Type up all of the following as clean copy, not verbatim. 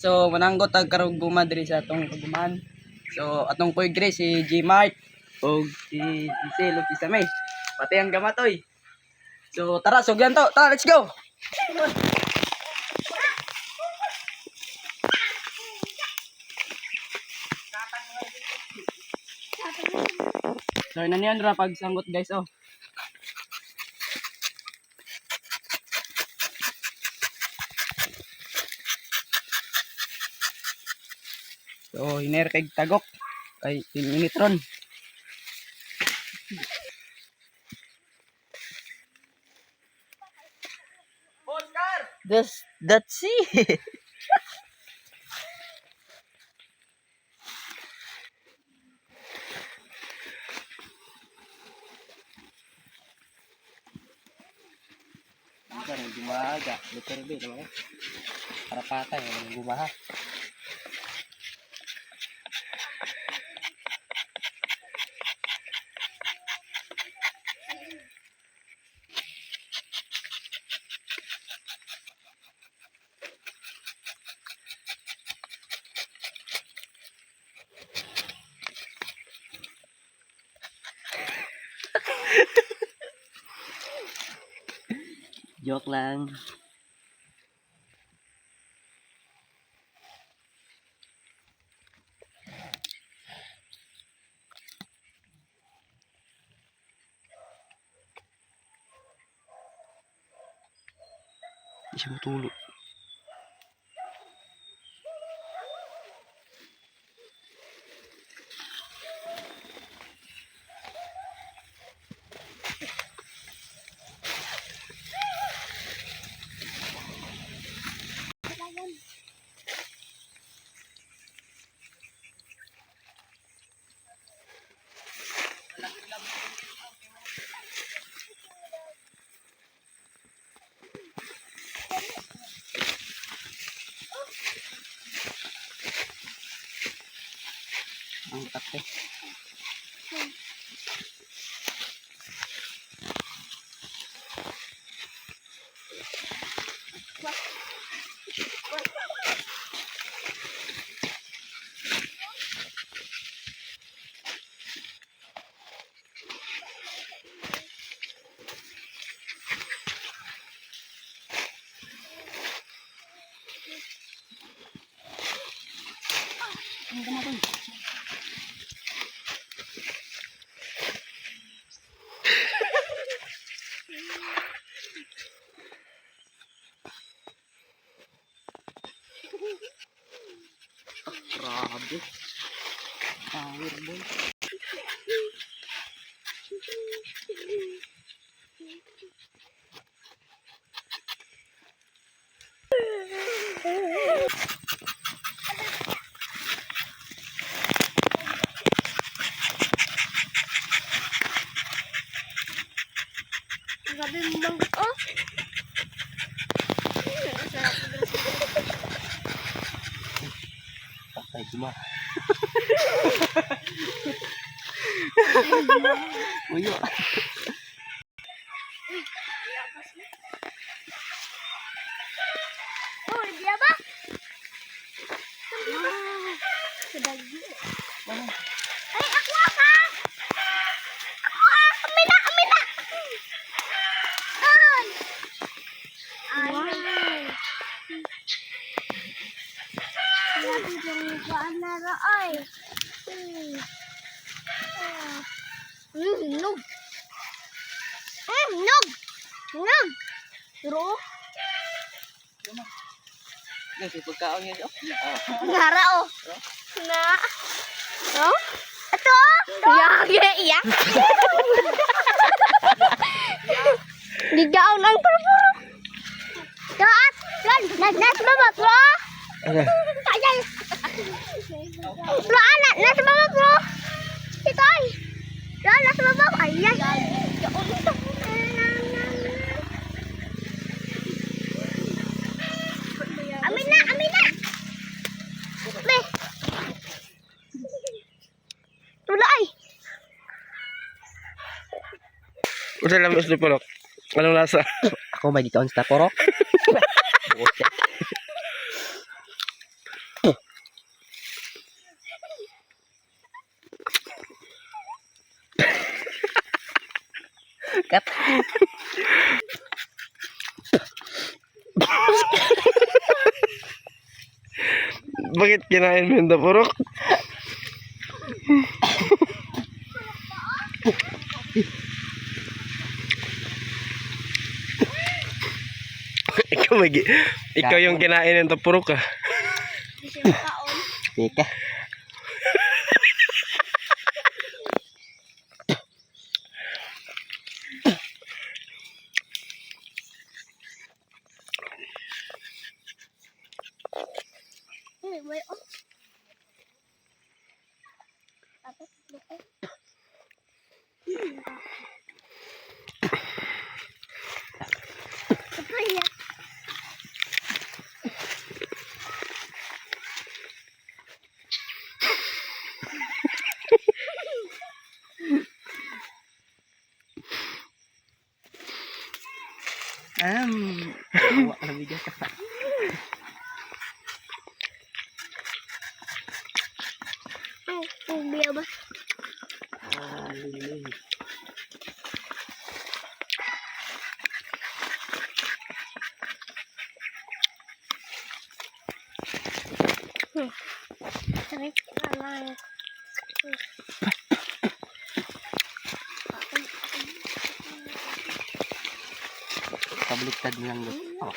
So mananggot ang karong guma diri sa atong kaguman. So atong kuy diri si G Mart o si Giselle o si Samay. Pati ang gamatoy. So tara sugyan to. Tara, let's go. So ina niyan ra pag sanggot guys oh. So hiner kay tagok kay minitron. Oscar, that's it. Parang gumaga, literal bit naman. Para patay ang gumaha. Joke lang. Hindi siya matulog. Ang kape. Ang gama grabe. Power boy. Grabe mong oh. Patay cuma. Uyo. Oh, dia ba? Sedagi. Ay, aku apa? Amina, Amina. Ay. Ay. Lagi dong buat nara ay. Nog. Nog. Nog. Bro. Nasi pagkaon niya oh. Nara oh. Na. Oh? Ito? Iya. Digaon ang puro. Daat. Nas baba bro. Kaya. Bro anak nas baba bro. Itoy. Nas baba. Ayan. Amina. Be. Tulay. Udah lang mas porok. Anong lasa? Ako may gitaon sa porok. sikat. Bakit kinain mo yung tapurok? ikaw, ikaw yung kinain ng tapurok ah. Hindi siya makaon. Ika. May on. Tapos, luto. Kaya. Bawa na bigas ka. Ay, ubiya ba? Sakit ka lang. Pabaliktad lang daw. Oh.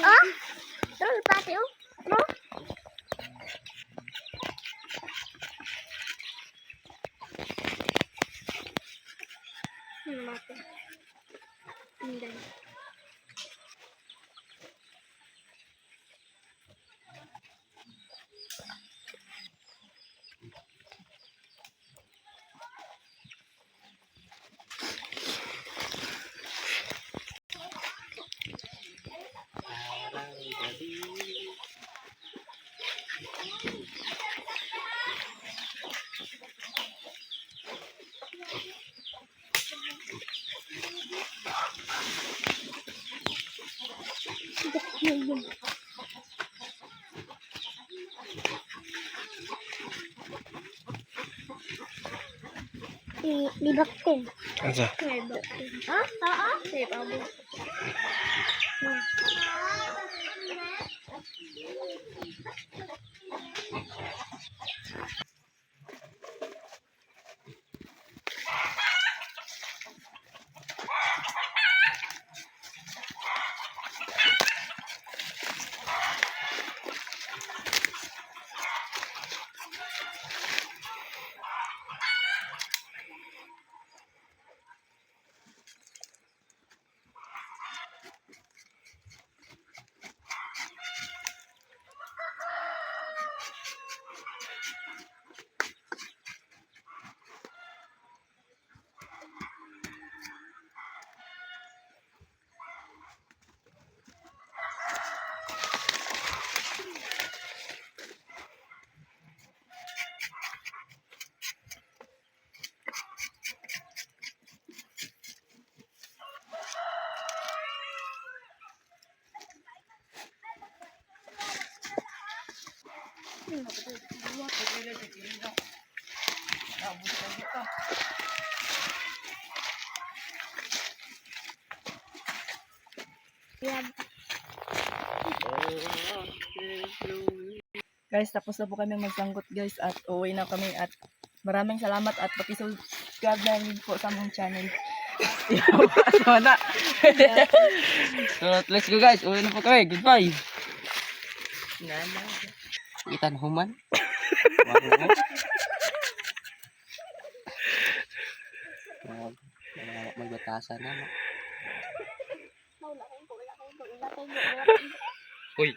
Ah? Terus pati oh. No? Mati. Hindi. Libaktin. Asa? Libaktin. Ah? Oo? Sige, pabo. Yan. Guys, tapos na po kami magsanggot guys at uuwi na kami at maraming salamat at paki-subscribe na rin po sa among channel. Sana. So, let's go guys. Uwi na po kami. Goodbye. Itan human. Magbatasan na. No? Wala kayo. Uy.